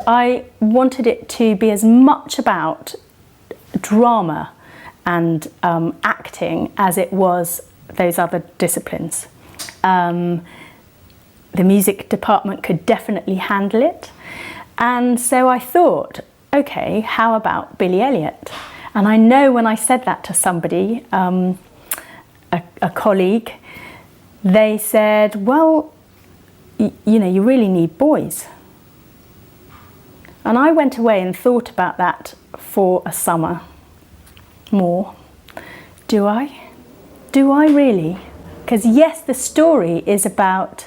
I wanted it to be as much about drama and acting as it was those other disciplines. The music department could definitely handle it. And so I thought, okay, how about Billy Elliot? And I know when I said that to somebody, a colleague, they said, well, you know, you really need boys. And I went away and thought about that for a summer more. Do I? Do I really? Because yes, the story is about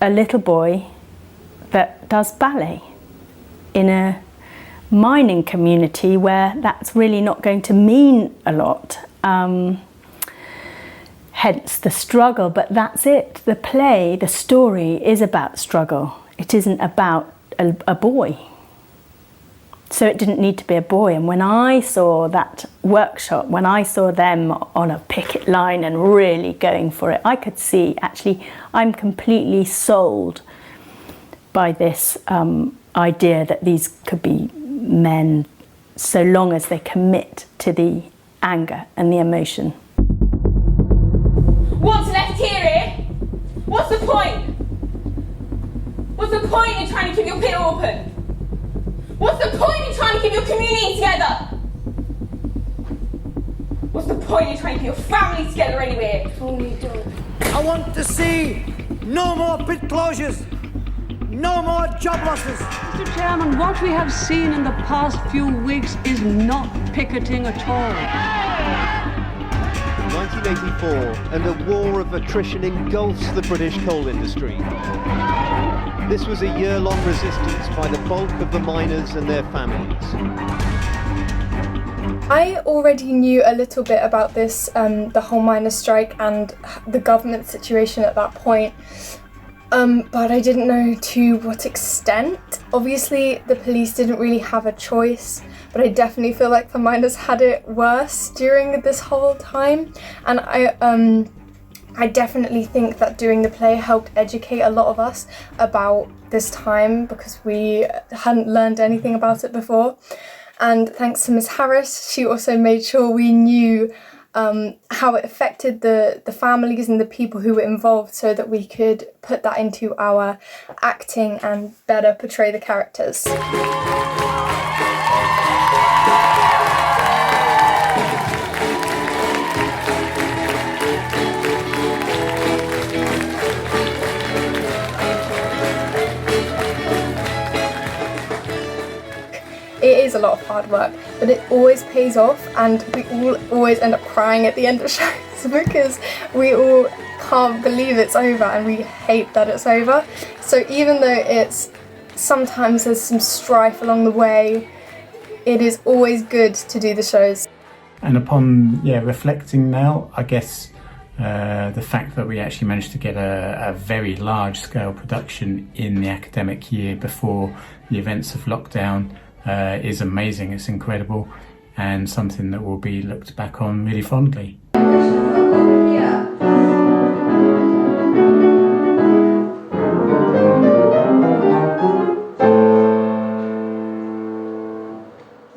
a little boy that does ballet in a mining community where that's really not going to mean a lot. Hence the struggle, but that's it. The play, the story is about struggle. It isn't about a boy. So it didn't need to be a boy. And when I saw that workshop, when I saw them on a picket line and really going for it, I could see, actually, I'm completely sold by this idea that these could be men so long as they commit to the anger and the emotion. What's left here? What's the point? What's the point in trying to keep your pit open? What's the point in trying to keep your community together? What's the point in trying to keep your family together anyway? I want to see no more pit closures, no more job losses. Mr. Chairman, what we have seen in the past few weeks is not picketing at all. 1984, and a war of attrition engulfs the British coal industry. This was a year-long resistance by the bulk of the miners and their families. I already knew a little bit about this, the whole miners' strike and the government situation at that point, but I didn't know to what extent. Obviously, the police didn't really have a choice, but I definitely feel like the miners had it worse during this whole time. And I definitely think that doing the play helped educate a lot of us about this time because we hadn't learned anything about it before. And thanks to Miss Harris, she also made sure we knew how it affected the families and the people who were involved so that we could put that into our acting and better portray the characters. It is a lot of hard work, but it always pays off, and we all always end up crying at the end of shows because we all can't believe it's over and we hate that it's over. So even though it's sometimes there's some strife along the way, it is always good to do the shows. And upon reflecting now, I guess the fact that we actually managed to get a very large scale production in the academic year before the events of lockdown is amazing. It's incredible and something that will be looked back on really fondly.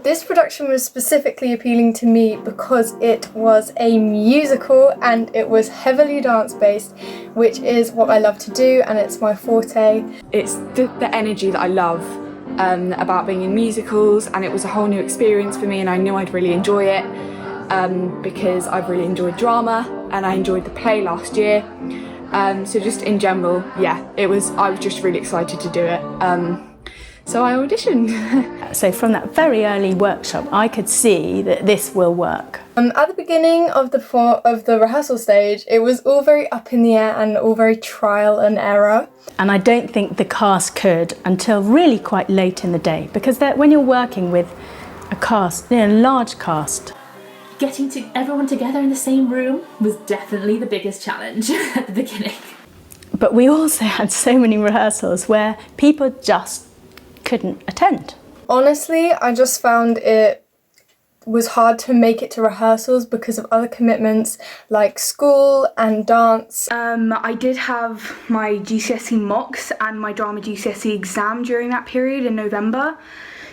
This production was specifically appealing to me because it was a musical and it was heavily dance-based, which is what I love to do and it's my forte. It's the energy that I love about being in musicals, and it was a whole new experience for me and I knew I'd really enjoy it because I've really enjoyed drama and I enjoyed the play last year. So just in general, I was just really excited to do it. So I auditioned. So from that very early workshop, I could see that this will work. At the beginning of the rehearsal stage, it was all very up in the air and all very trial and error. And I don't think the cast could until really quite late in the day, because when you're working with a cast, a large cast. Getting everyone together in the same room was definitely the biggest challenge at the beginning. But we also had so many rehearsals where people just couldn't attend. Honestly, I just found it was hard to make it to rehearsals because of other commitments like school and dance. I did have my GCSE mocks and my drama GCSE exam during that period in November,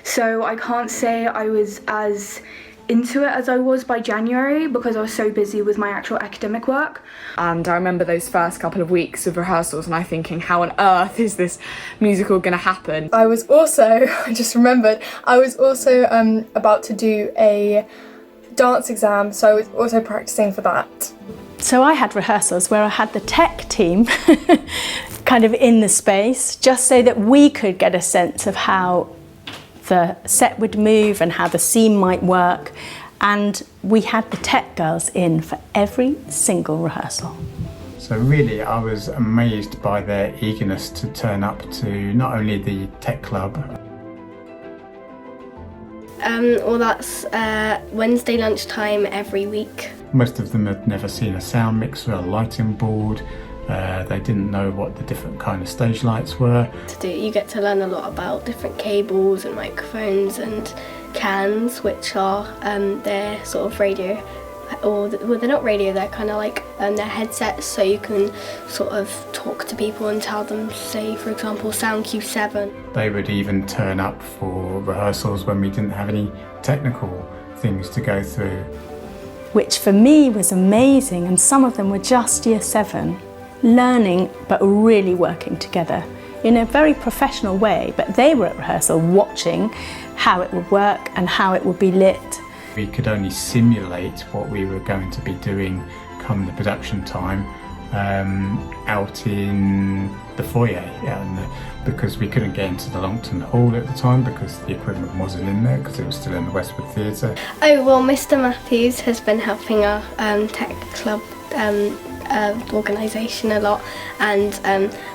so I can't say I was as into it as I was by January because I was so busy with my actual academic work. And I remember those first couple of weeks of rehearsals and I thinking, how on earth is this musical going to happen? I was also, I just remembered, I was also about to do a dance exam, so I was also practicing for that. So I had rehearsals where I had the tech team kind of in the space, just so that we could get a sense of how the set would move and how the scene might work, and we had the tech girls in for every single rehearsal. So really I was amazed by their eagerness to turn up to not only the tech club. Well, that's Wednesday lunchtime every week. Most of them had never seen a sound mixer, a lighting board. They didn't know what the different kind of stage lights were. You get to learn a lot about different cables and microphones and cans, which are their sort of radio, or well, they're not radio, they're kind of like their headsets, so you can sort of talk to people and tell them, say for example, sound cue 7. They would even turn up for rehearsals when we didn't have any technical things to go through. Which for me was amazing, and some of them were just year 7. Learning but really working together in a very professional way, but they were at rehearsal watching how it would work and how it would be lit. We could only simulate what we were going to be doing come the production time out in the foyer, because we couldn't get into the Longton Hall at the time because the equipment wasn't in there because it was still in the Westwood Theatre. Oh well, Mr Matthews has been helping our tech club organisation a lot, and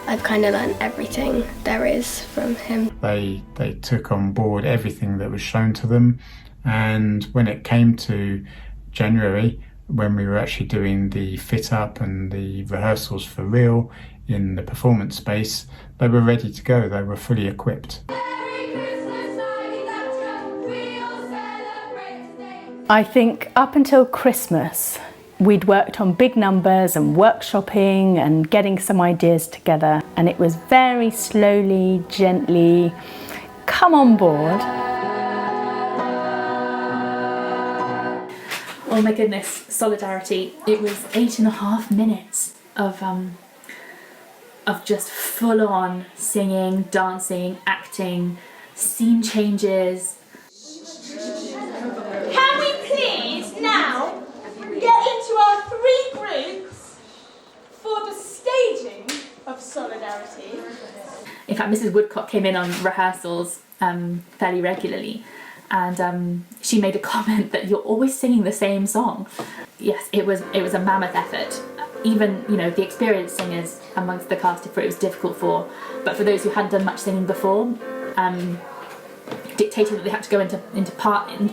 I've kind of learned everything there is from him. They took on board everything that was shown to them, and when it came to January, when we were actually doing the fit up and the rehearsals for real in the performance space, they were ready to go. They were fully equipped. I think up until Christmas we'd worked on big numbers and workshopping and getting some ideas together, and it was very slowly, gently, come on board. Oh my goodness, Solidarity. It was 8.5 minutes of just full on singing, dancing, acting, scene changes. Can we please now get into our 3 groups for the staging of Solidarity? In fact, Mrs. Woodcock came in on rehearsals fairly regularly, and she made a comment that you're always singing the same song. Yes, it was a mammoth effort. Even, the experienced singers amongst the cast, it was difficult for, but for those who hadn't done much singing before, dictated that they had to go into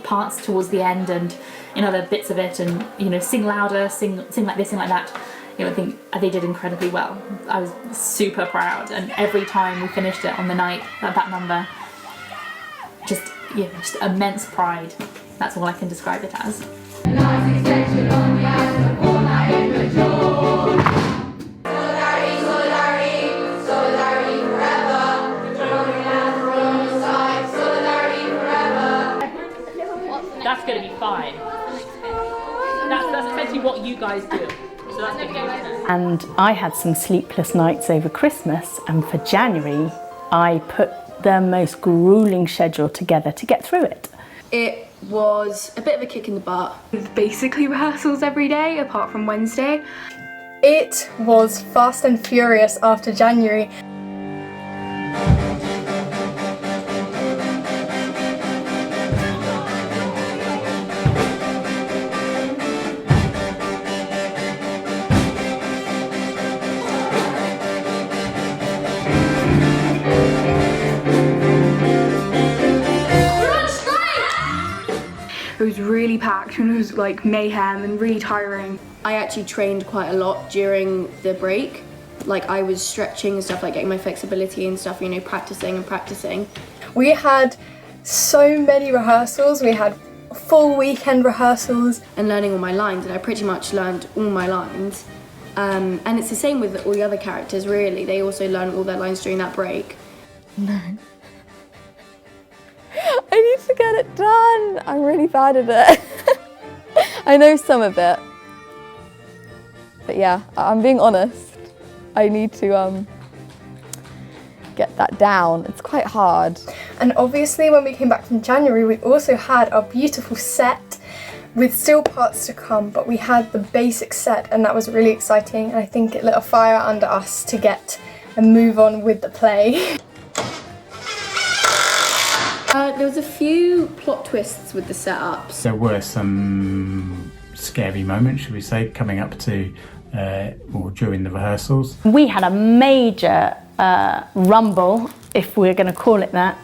parts towards the end and in other bits of it, and sing louder, sing like this, sing like that. I think they did incredibly well. I was super proud, and every time we finished it on the night, that number, just immense pride. That's all I can describe it as. That's going to be fine. That's essentially what you guys do. So that's going to be fine. And I had some sleepless nights over Christmas, and for January I put the most gruelling schedule together to get through it. It was a bit of a kick in the butt. Basically rehearsals every day apart from Wednesday. It was fast and furious after January. It was really packed and it was like mayhem and really tiring. I actually trained quite a lot during the break. Like I was stretching and stuff, like getting my flexibility and stuff, practicing and practicing. We had so many rehearsals. We had full weekend rehearsals. And learning all my lines, and I pretty much learned all my lines. And it's the same with all the other characters, really. They also learn all their lines during that break. No. I need to get it done. I'm really bad at it. I know some of it. But yeah, I'm being honest. I need to get that down. It's quite hard. And obviously when we came back from January, we also had our beautiful set with still parts to come, but we had the basic set, and that was really exciting, and I think it lit a fire under us to get and move on with the play. There was a few plot twists with the setups. There were some scary moments, should we say, coming up to or during the rehearsals. We had a major rumble, if we're going to call it that,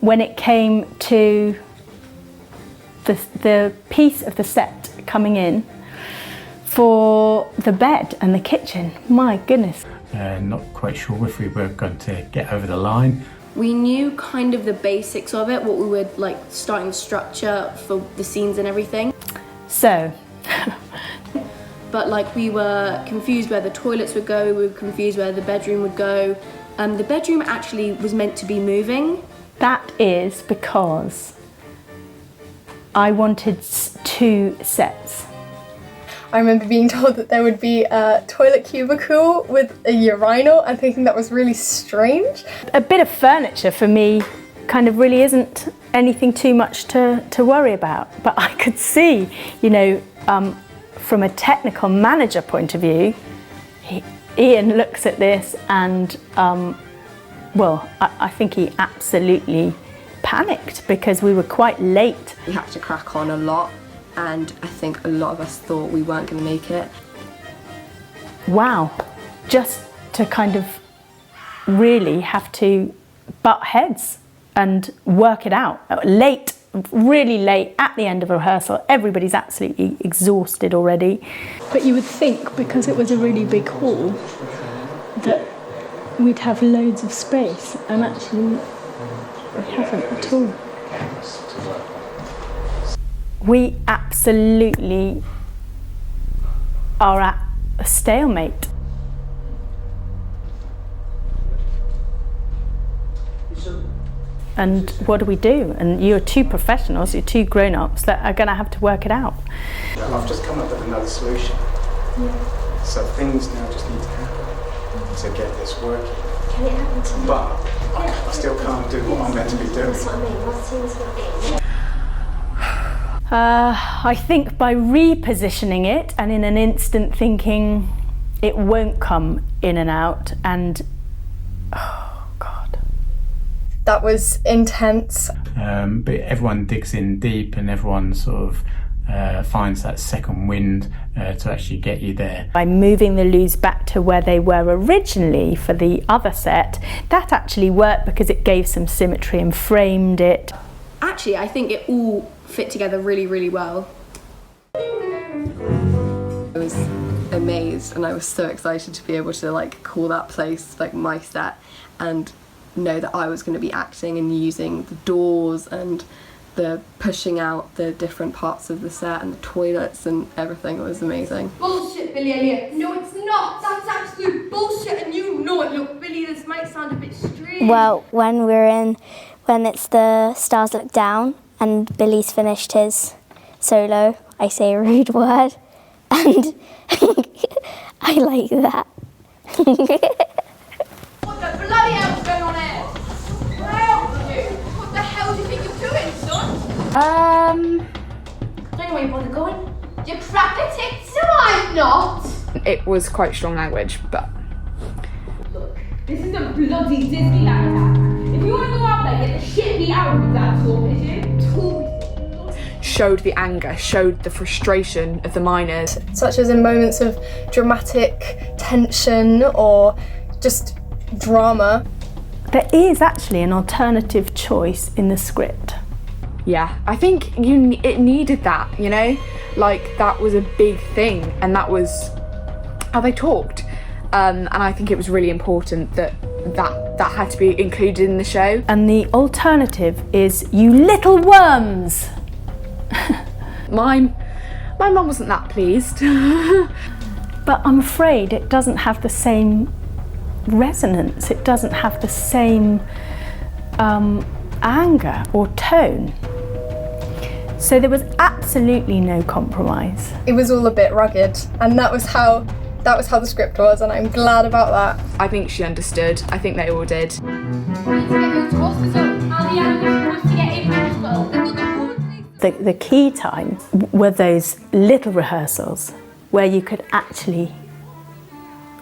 when it came to the piece of the set coming in for the bed and the kitchen. My goodness. Not quite sure if we were going to get over the line. We knew kind of the basics of it, what we were like starting the structure for the scenes and everything. So. But like we were confused where the toilets would go, we were confused where the bedroom would go. The bedroom actually was meant to be moving. That is because I wanted 2 sets. I remember being told that there would be a toilet cubicle with a urinal and thinking that was really strange. A bit of furniture for me kind of really isn't anything too much to worry about. But I could see, you know, from a technical manager point of view, Ian looks at this and, well, I think he absolutely panicked because we were quite late. We had to crack on a lot, and I think a lot of us thought we weren't going to make it. Wow, just to kind of really have to butt heads and work it out. Late, really late at the end of a rehearsal, everybody's absolutely exhausted already. But you would think, because it was a really big hall, that we'd have loads of space, and actually we haven't at all. We absolutely are at a stalemate. And what do we do? And you're 2 professionals, you're 2 grown-ups that are going to have to work it out. I've just come up with another solution. Yeah. So things now just need to happen to get this working. Can it happen to me? But I still can't do what I'm meant to be doing. That's what I mean. What's the I think by repositioning it and in an instant thinking it won't come in and out, and oh God. That was intense. But everyone digs in deep and everyone sort of finds that second wind to actually get you there. By moving the loos back to where they were originally for the other set, that actually worked because it gave some symmetry and framed it. Actually, I think it all fit together really, really well. I was amazed, and I was so excited to be able to like call that place like my set and know that I was going to be acting and using the doors and the pushing out the different parts of the set and the toilets and everything. It was amazing. Bullshit, Billy Elliot. No, it's not. That's absolute bullshit, and you know it. Look, Billy, this might sound a bit strange. Well, when it's the Stars Look Down and Billy's finished his solo, I say a rude word, and I like that. What the bloody hell's going on here? Where are you? What the hell do you think you're doing, son? I don't know where you want to go in. You're cracker tits? No, I'm not. It was quite strong language, but... Look, this is a bloody Disneyland act. If you want to go out there, get the shit beat out of you, that's all, is it? Showed the anger, showed the frustration of the miners. Such as in moments of dramatic tension or just drama. There is actually an alternative choice in the script. Yeah, I think it needed that, you know? Like, that was a big thing, and that was how they talked. And I think it was really important that had to be included in the show. And the alternative is, you little worms! My mum wasn't that pleased. But I'm afraid it doesn't have the same resonance. It doesn't have the same anger or tone. So there was absolutely no compromise. It was all a bit rugged, and that was how the script was, and I'm glad about that. I think she understood. I think they all did. The key times were those little rehearsals where you could actually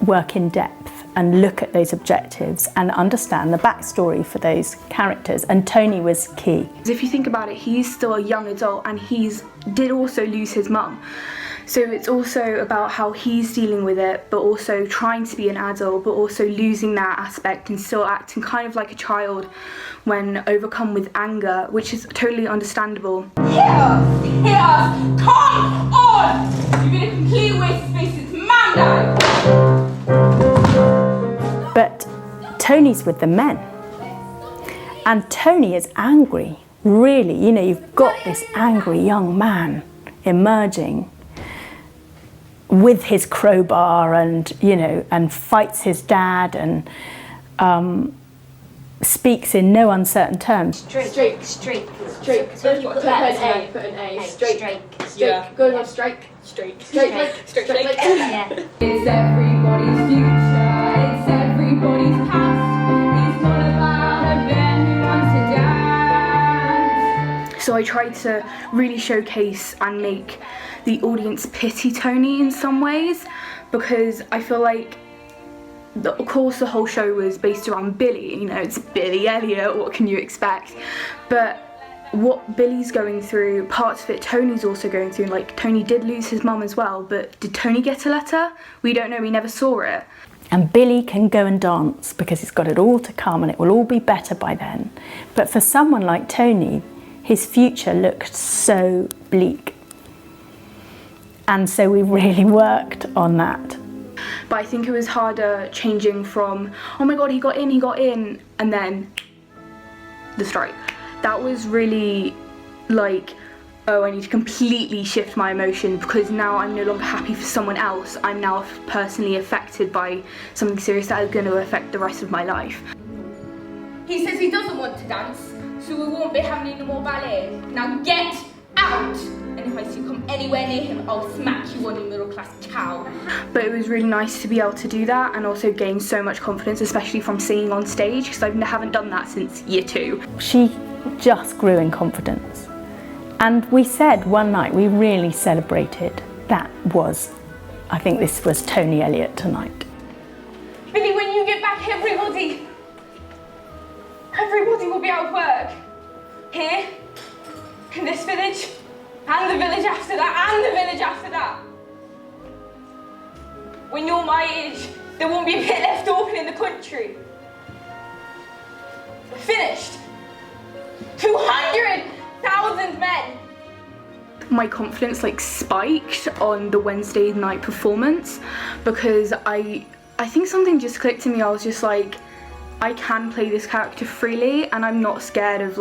work in depth and look at those objectives and understand the backstory for those characters, and Tony was key. If you think about it, he's still a young adult and did also lose his mum. So it's also about how he's dealing with it, but also trying to be an adult, but also losing that aspect and still acting kind of like a child when overcome with anger, which is totally understandable. Here! Come on! You've been a complete waste of space since Mam died! But Tony's with the men. And Tony is angry, really. You know, you've got this angry young man emerging with his crowbar and, you know, and fights his dad and speaks in no uncertain terms. Strike. Put an A. Strike. Yeah. Go on, strike. Strike. Yeah. It's everybody's future, it's everybody's past. It's all about a band who wants to dance. So I tried to really showcase and make the audience pity Tony in some ways, because I feel like, of course, the whole show was based around Billy. You know, it's Billy Elliot, what can you expect? But what Billy's going through, parts of it Tony's also going through. Like, Tony did lose his mum as well, but did Tony get a letter? We don't know, we never saw it. And Billy can go and dance because he's got it all to come and it will all be better by then. But for someone like Tony, his future looked so bleak. And so we really worked on that. But I think it was harder changing from, oh my god, he got in, and then the strike. That was really like, oh, I need to completely shift my emotion because now I'm no longer happy for someone else. I'm now personally affected by something serious that is going to affect the rest of my life. He says he doesn't want to dance, so we won't be having any more ballet. Now get out! And if I see you come anywhere near him, I'll smack you on, you middle class cow. But it was really nice to be able to do that and also gain so much confidence, especially from singing on stage, because I haven't done that since year 2. She just grew in confidence. And we said one night, we really celebrated. That was, I think this was Tony Elliot tonight. Billy, when you get back, everybody will be out of work. Here, in this village, and the village after that, and the village after that. When you're my age, there won't be a bit left open in the country. Finished. 200,000 men. My confidence spiked on the Wednesday night performance because I think something just clicked to me. I was just like, I can play this character freely and I'm not scared of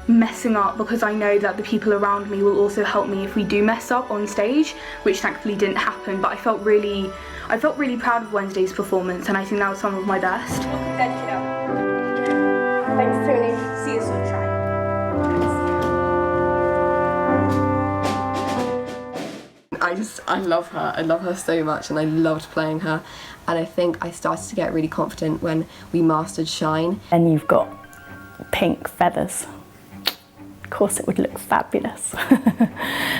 messing up because I know that the people around me will also help me if we do mess up on stage, which thankfully didn't happen. But I felt really proud of Wednesday's performance and I think that was some of my best. Thanks, Tony. See you soon, Shine. I love her. I love her so much and I loved playing her. And I think I started to get really confident when we mastered Shine. And you've got pink feathers. Of course it would look fabulous.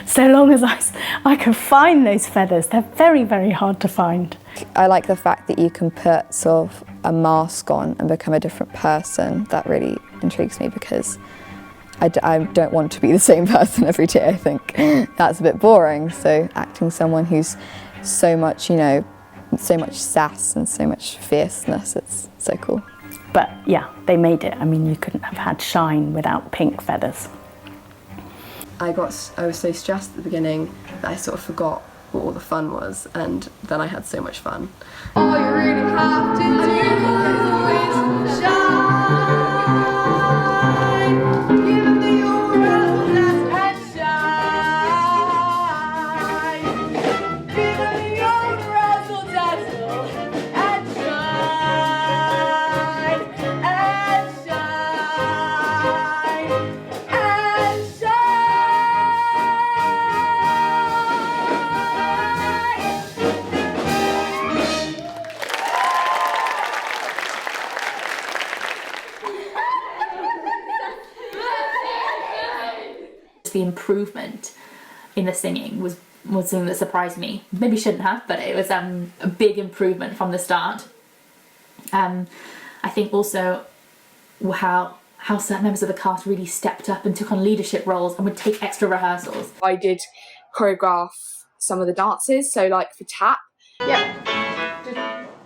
So long as I can find those feathers. They're very, very hard to find. I like the fact that you can put sort of a mask on and become a different person. That really intrigues me because I don't want to be the same person every day. I think that's a bit boring. So acting someone who's so much, so much sass and so much fierceness, it's so cool. But yeah, they made it. I mean, you couldn't have had Shine without pink feathers. I was so stressed at the beginning that I sort of forgot what all the fun was, and then I had so much fun. All you really have to do is shine. Give the world and shine. the improvement in the singing was something that surprised me. Maybe shouldn't have, but it was a big improvement from the start. I think also how certain members of the cast really stepped up and took on leadership roles and would take extra rehearsals. I did choreograph some of the dances, so like for tap. Yeah.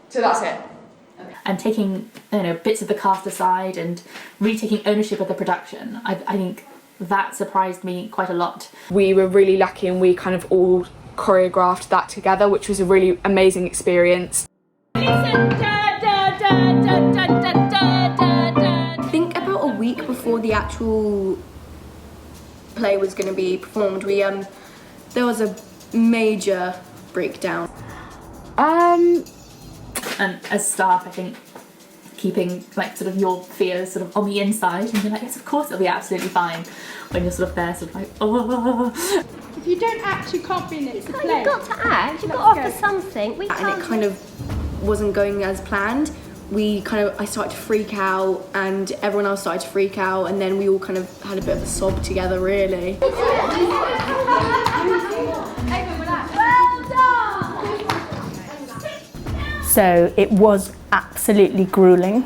So that's it. And taking bits of the cast aside and really taking ownership of the production. I think that surprised me quite a lot. We were really lucky and we kind of all choreographed that together, which was a really amazing experience. I think about a week before the actual play was going to be performed, there was a major breakdown. And as staff, I think keeping like sort of your fears sort of on the inside and being like, yes, of course it'll be absolutely fine, when you're sort of there sort of like, oh. If you don't act, you can't be in it. It's a play. You've got to act, you've got to offer something. And it kind of wasn't going as planned. I started to freak out and everyone else started to freak out, and then we all kind of had a bit of a sob together, really. So it was absolutely grueling.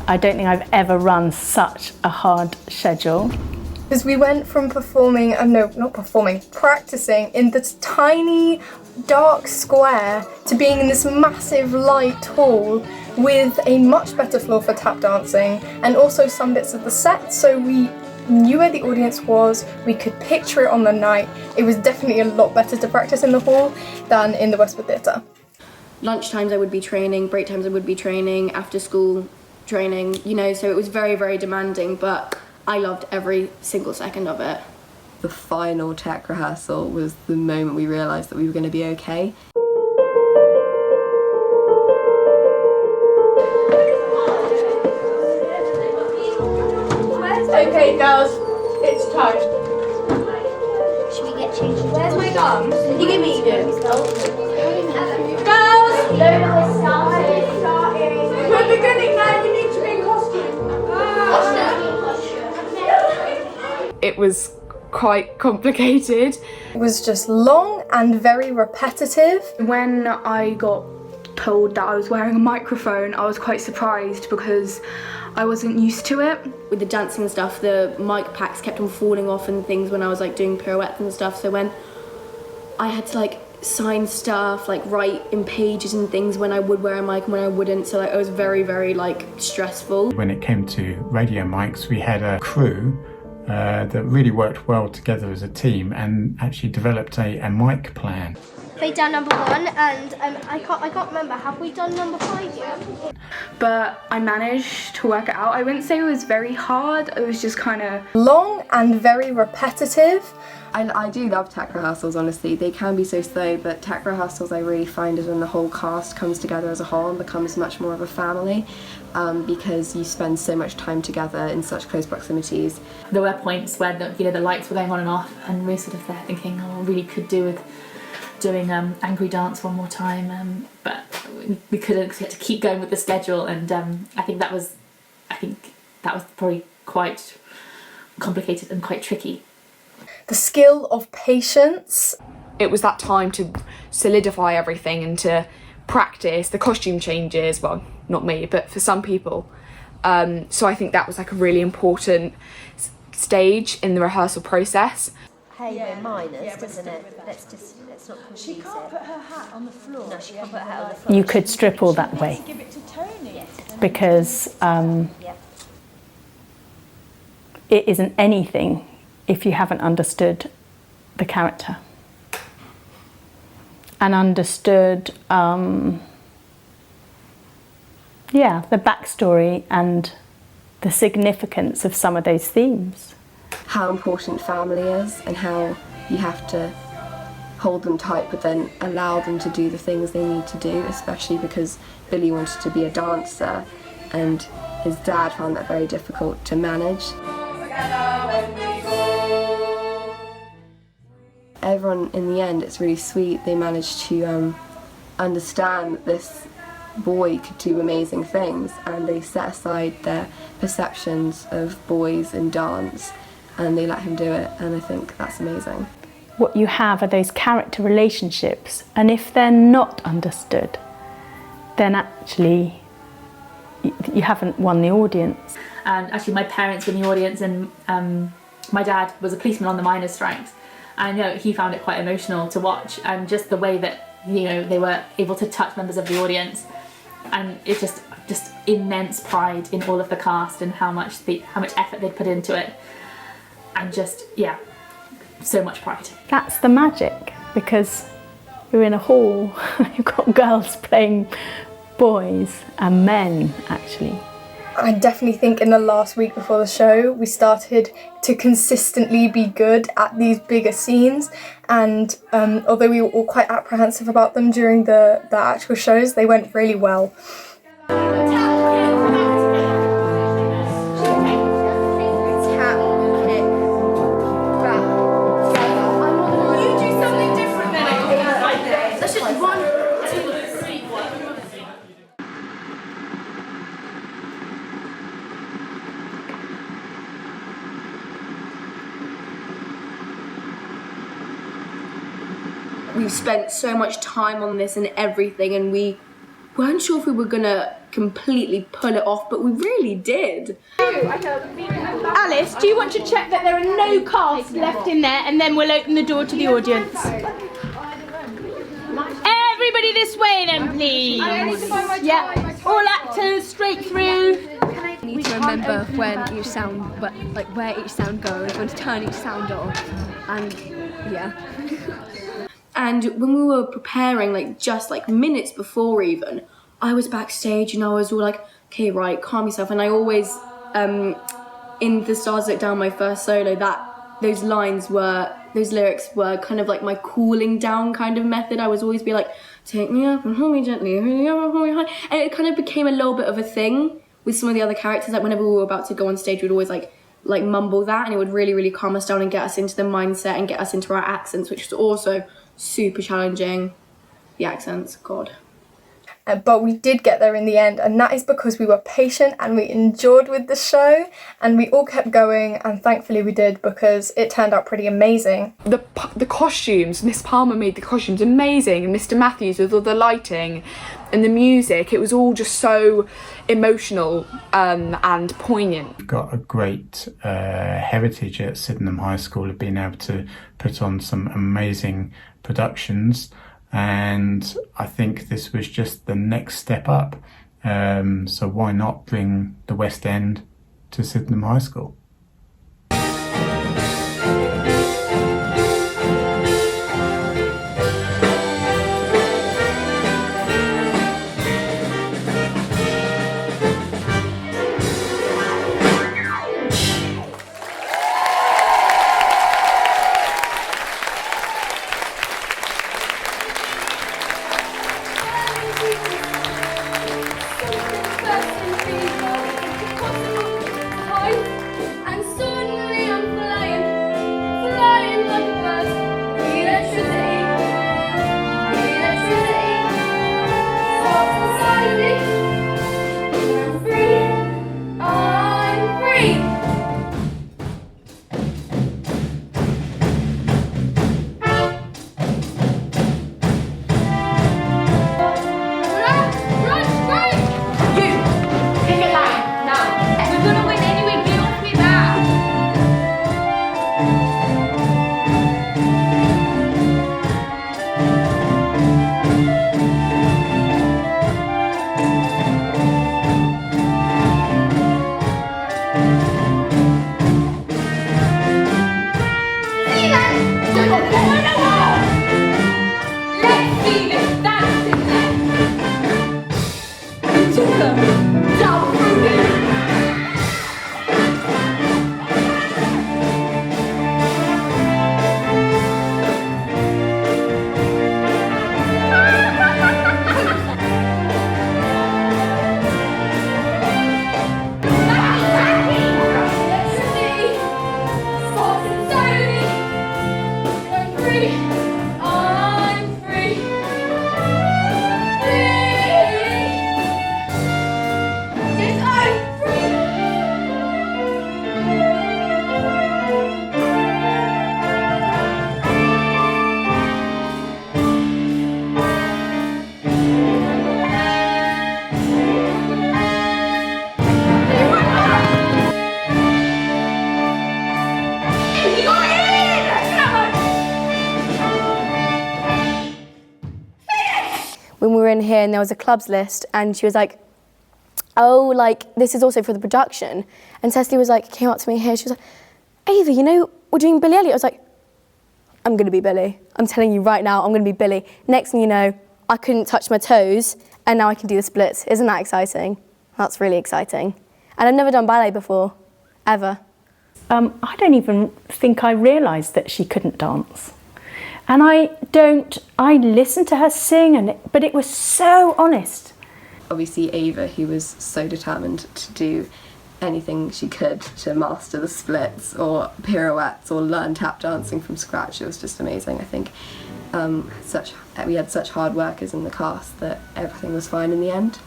I don't think I've ever run such a hard schedule. Because we went from practicing in this tiny dark square to being in this massive light hall with a much better floor for tap dancing and also some bits of the set, so we knew where the audience was, we could picture it on the night. It was definitely a lot better to practice in the hall than in the Westwood Theatre. Lunch times I would be training, break times I would be training, after school training, so it was very, very demanding, but I loved every single second of it. The final tech rehearsal was the moment we realised that we were going to be okay. Okay, girls, it's time. Should we get changed? Where's my gum? You give me it. Girls! We're beginning now, you need to be in costume. It was quite complicated. It was just long and very repetitive. When I got told that I was wearing a microphone, I was quite surprised because I wasn't used to it. With the dancing and stuff, the mic packs kept on falling off and things when I was like doing pirouettes and stuff, so when I had to like sign stuff, like write in pages and things when I would wear a mic and when I wouldn't, so like it was very, very like stressful. When it came to radio mics, we had a crew that really worked well together as a team and actually developed a mic plan. They done number 1 and I can't remember, have we done number 5 yet? But I managed to work it out. I wouldn't say it was very hard, it was just kind of long and very repetitive. I do love tech rehearsals, honestly. They can be so slow, but tech rehearsals I really find is when the whole cast comes together as a whole and becomes much more of a family, because you spend so much time together in such close proximities. There were points where the lights were going on and off, and we were sort of there thinking, oh, I really could do with doing Angry Dance one more time, but we couldn't, because we had to keep going with the schedule, and I think that was probably quite complicated and quite tricky. The skill of patience. It was that time to solidify everything and to practice the costume changes, well, not me, but for some people. So I think that was like a really important stage in the rehearsal process. Hey, we're minors, doesn't it? Let's not confuse She can't put her hat on the floor. No, she can't put her hat on the floor. You could strip all that away. Give it to Tony. Because it isn't anything if you haven't understood the character and understood the backstory and the significance of some of those themes. How important family is and how you have to hold them tight but then allow them to do the things they need to do, especially because Billy wanted to be a dancer and his dad found that very difficult to manage. Everyone, in the end, it's really sweet. They managed to understand that this boy could do amazing things, and they set aside their perceptions of boys and dance and they let him do it, and I think that's amazing. What you have are those character relationships, and if they're not understood, then actually you haven't won the audience. And actually my parents were in the audience, and my dad was a policeman on the miners' strikes, and he found it quite emotional to watch, and just the way that they were able to touch members of the audience, and it's just immense pride in all of the cast and how much effort they'd put into it, and just so much pride. That's the magic, because you're in a hall, you've got girls playing boys and men actually. I definitely think in the last week before the show we started to consistently be good at these bigger scenes, and although we were all quite apprehensive about them during the actual shows, they went really well. We've spent so much time on this and everything, and we weren't sure if we were gonna completely pull it off, but we really did. Alice, do you want to check that there are no cast left in there, and then we'll open the door to the audience? Everybody this way then, please. Yeah, all actors straight through. You need to remember when each sound, where each sound goes, when to turn each sound off, and yeah. And when we were preparing, just minutes before even, I was backstage and I was all like, okay, right, calm yourself. And I always, in The Stars Look Down, my first solo, those lyrics were kind of like my cooling down kind of method. I was always be like, take me up and hold me gently, hold me up and hold me high. And it kind of became a little bit of a thing with some of the other characters. Like whenever we were about to go on stage, we'd always like mumble that, and it would really, really calm us down and get us into the mindset and get us into our accents, which was also super challenging. The accents, God. But we did get there in the end, and that is because we were patient and we endured with the show, and we all kept going, and thankfully we did, because it turned out pretty amazing. The costumes, Miss Palmer made the costumes amazing, and Mr. Matthews with all the lighting and the music, it was all just so emotional and poignant. We've got a great heritage at Sydenham High School of being able to put on some amazing productions, and I think this was just the next step up. So why not bring the West End to Sydenham High School? and there was a clubs list, and she was like, oh, like, this is also for the production. And Cecily was like, came up to me here, she was like, Ava, you know, we're doing Billy Elliot. I was like, I'm going to be Billy. I'm telling you right now, I'm going to be Billy. Next thing you know, I couldn't touch my toes, and now I can do the splits. Isn't that exciting? That's really exciting. And I've never done ballet before, ever. I don't even think I realised that she couldn't dance. And I listened to her sing, but it was so honest. Obviously Ava, who was so determined to do anything she could to master the splits or pirouettes or learn tap dancing from scratch. It was just amazing. I think we had such hard workers in the cast that everything was fine in the end.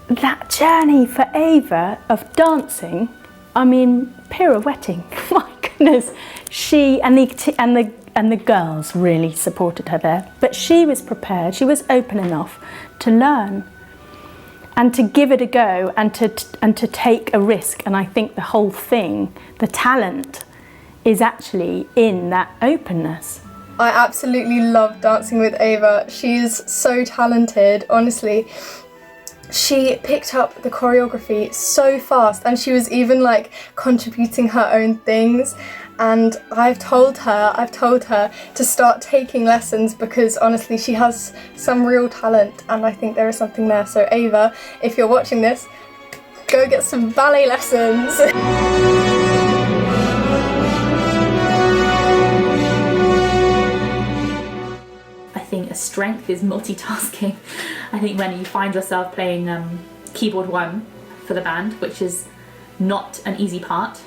That journey for Ava of dancing, I mean, pirouetting, my goodness, she and the girls really supported her there. But she was prepared, she was open enough to learn and to give it a go and to take a risk. And I think the whole thing, the talent, is actually in that openness. I absolutely love dancing with Ava. She's so talented, honestly. She picked up the choreography so fast, and she was even like contributing her own things. And I've told her to start taking lessons, because honestly she has some real talent, and I think there is something there. So Ava, if you're watching this, go get some ballet lessons. I think a strength is multitasking. I think when you find yourself playing keyboard 1 for the band, which is not an easy part.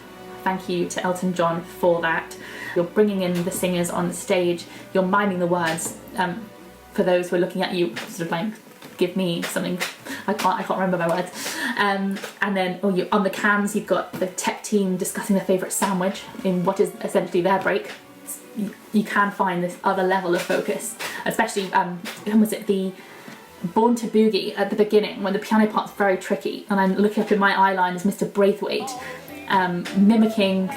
Thank you to Elton John for that. You're bringing in the singers on the stage, you're miming the words. For those who are looking at you, sort of like, give me something, I can't remember my words. And then you're on the cams, you've got the tech team discussing their favourite sandwich in what is essentially their break. You can find this other level of focus, especially, when was it, the Born to Boogie at the beginning, when the piano part's very tricky, and I'm looking up in my eye line as Mr. Braithwaite, mimicking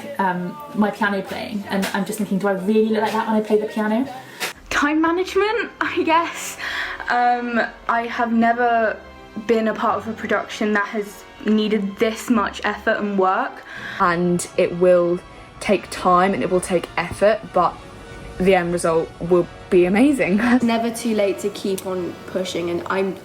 my piano playing, and I'm just thinking, do I really look like that when I play the piano? Time management, I guess. I have never been a part of a production that has needed this much effort and work. And it will take time and it will take effort, but the end result will be amazing. Never too late to keep on pushing, and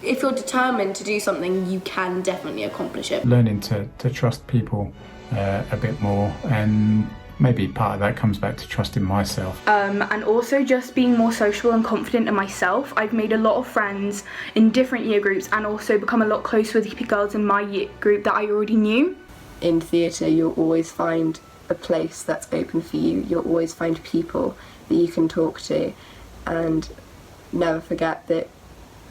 if you're determined to do something, you can definitely accomplish it. Learning to trust people a bit more, and maybe part of that comes back to trusting myself. And also just being more social and confident in myself. I've made a lot of friends in different year groups, and also become a lot closer with the girls in my year group that I already knew. In theatre, you'll always find a place that's open for you. You'll always find people that you can talk to, and never forget that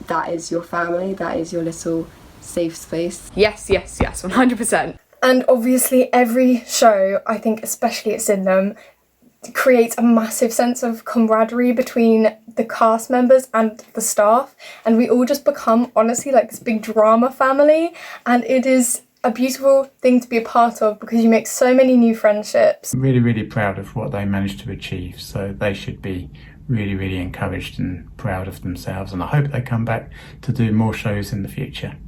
that is your family, that is your little safe space. Yes, 100%. And obviously every show, I think especially at Sydenham, creates a massive sense of camaraderie between the cast members and the staff, and we all just become, honestly, like this big drama family, and it is a beautiful thing to be a part of, because you make so many new friendships. I'm really, really proud of what they managed to achieve, so they should be really, really encouraged and proud of themselves, and I hope they come back to do more shows in the future.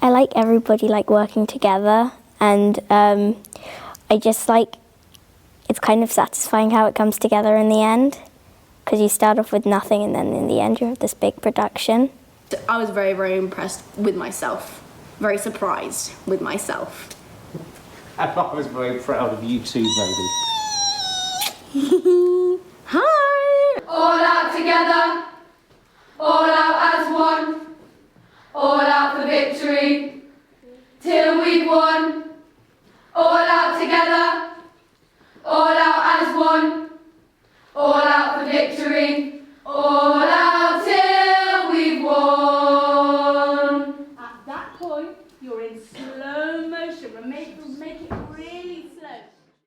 I like everybody working together, and I just it's kind of satisfying how it comes together in the end, because you start off with nothing and then in the end you have this big production. I was very, very impressed with myself. Very surprised with myself. And I was very proud of you too, baby.